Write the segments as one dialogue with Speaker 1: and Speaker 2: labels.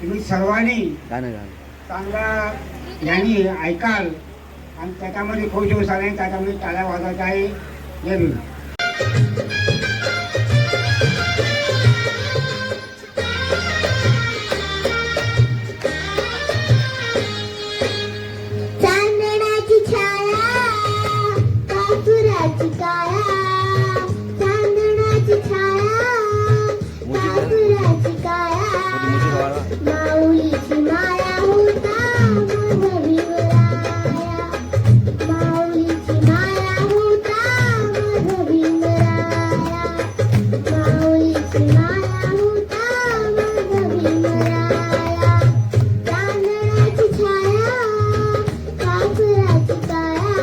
Speaker 1: तुम्ही सर्वांनी चांगला यांनी ऐकाल आणि त्याच्यामध्ये खुश होसाल आणि त्याच्यामध्ये टाळ्या वाजवायच्या आहे. जरूर
Speaker 2: चांदण्याची छाया कापुराची काया, चांदण्याची छाया कापुराची काया, माऊलीची माया होता माझा भीमराया, माऊलीची माया होता माझा भीमराया, माऊलीची माया होता माझा भीमराया. चांदण्याची छाया कापुराची काया,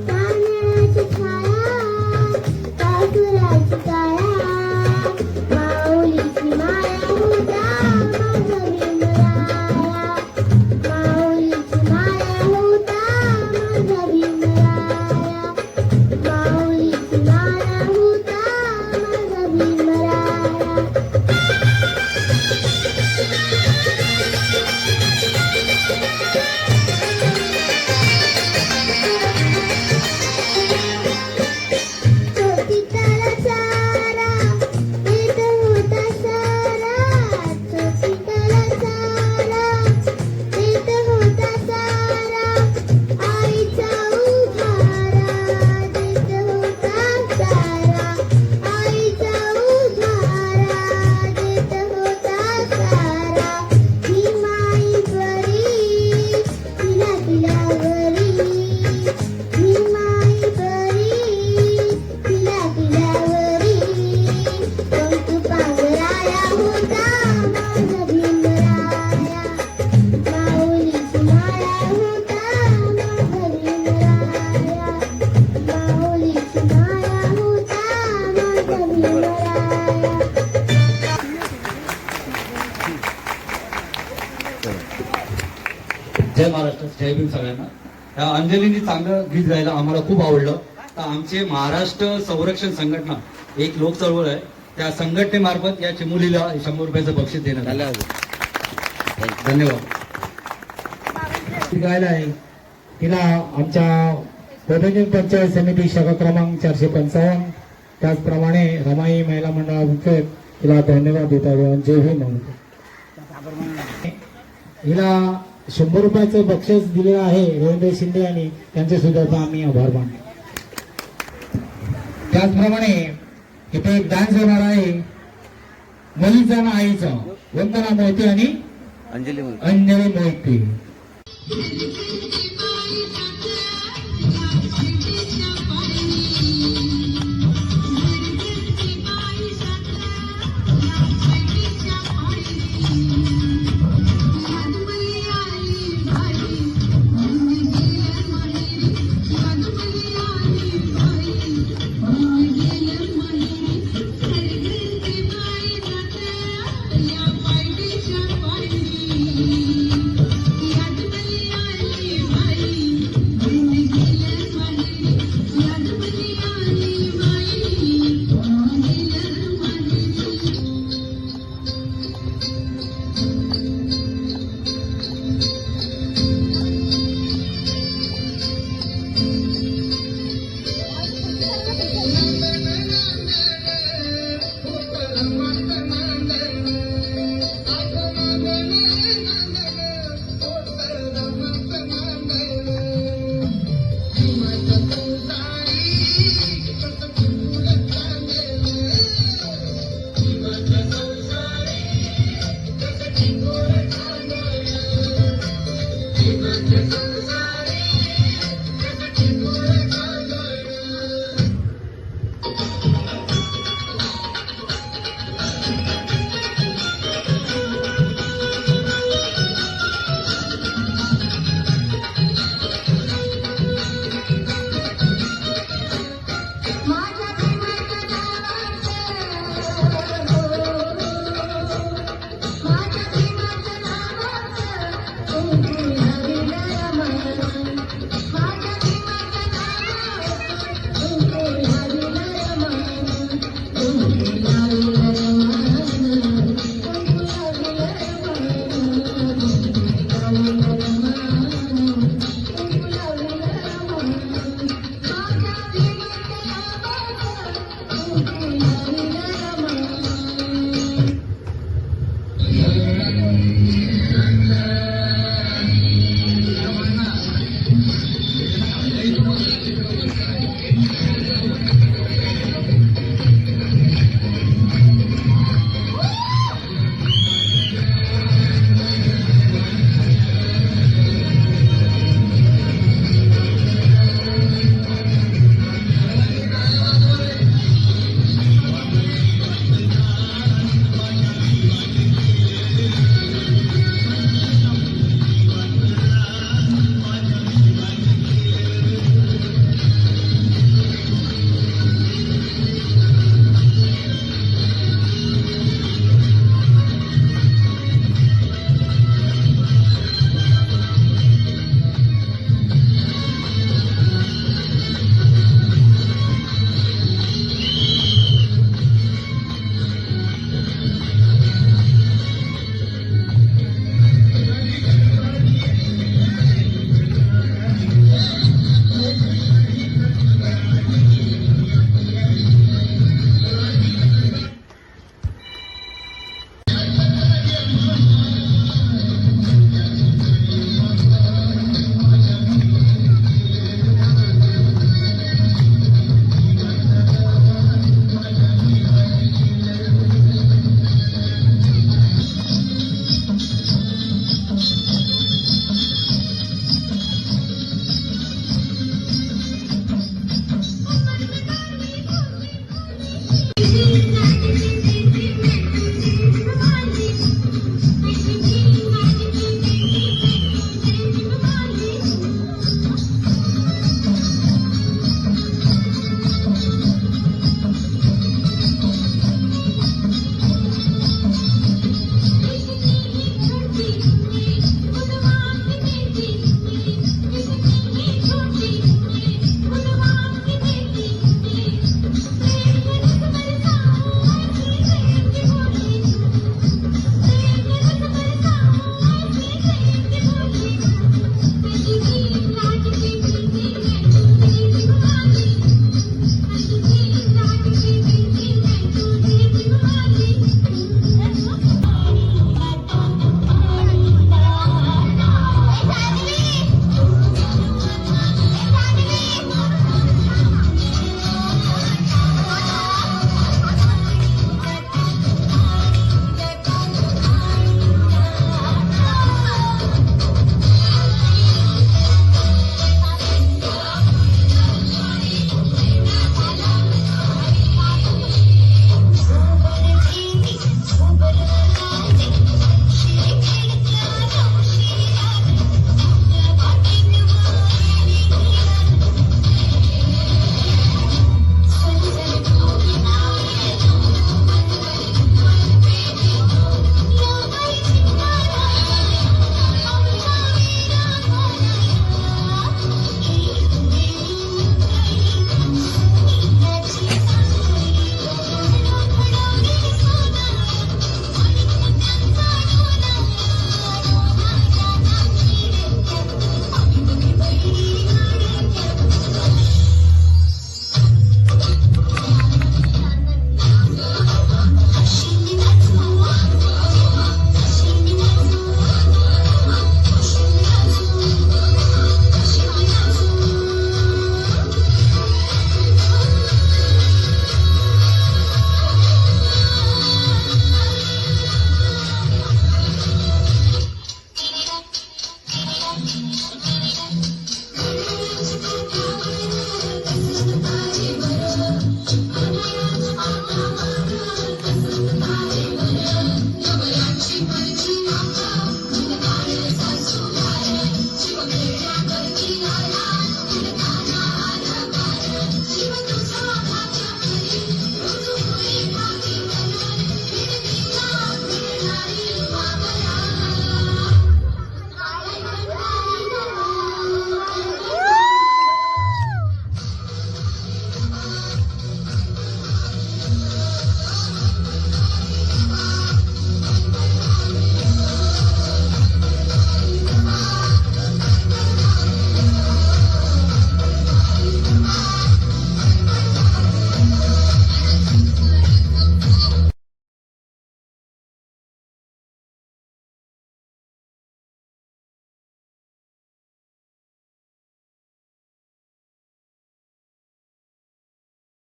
Speaker 2: चांदण्याची छाया कापुराची काया, माऊलीची माया होता माझा भीमराया, माऊलीची माया होता माझा भीमराया, माऊलीची माया होता माझा भीमराया. चोचीतला चारा देत होता सारा, चोचीतला चारा देत होता सारा, आईचा उधारा देत होता सारा, आईचा उधारा देत होता सारा. ही माई बरी तिला दिल्यावरी, ही माई बरी तिला दिल्यावरी, कौतुक पांघराया होता माझा भीमराया, माऊलीची माया होता माझा भीमराया, माऊलीची माया होता माझा भीमराया.
Speaker 3: जय महाराष्ट्र, जय भीम सगळ्यांना. या अंजलीने चांगलं गीत गायला आम्हाला खूप आवडलं. तर आमचे महाराष्ट्र संरक्षण संघटना एक लोक चळवळ आहे, त्या संघटनेमार्फत या चिमुलीला 100 रुपयाचं बक्षीस देण्यात आलं. धन्यवाद.
Speaker 4: ती गायला आहे तिला आमच्या वैद्यकीय पंचायत समिती शाखा क्रमांक 455, त्याचप्रमाणे रमाई महिला मंडळातर्फे तिला धन्यवाद देतात. जय भीम म्हणतो. हिला 100 रुपयाचं बक्षीस दिलेलं आहे रवींद्र शिंदे यांनी, त्यांचे सुद्धा आम्ही आभार मानतो. त्याचप्रमाणे इथे एक डान्स होणार आहे मुलीचा ना आईचा, वंदना मोहिते आणि अंजली मोहिते.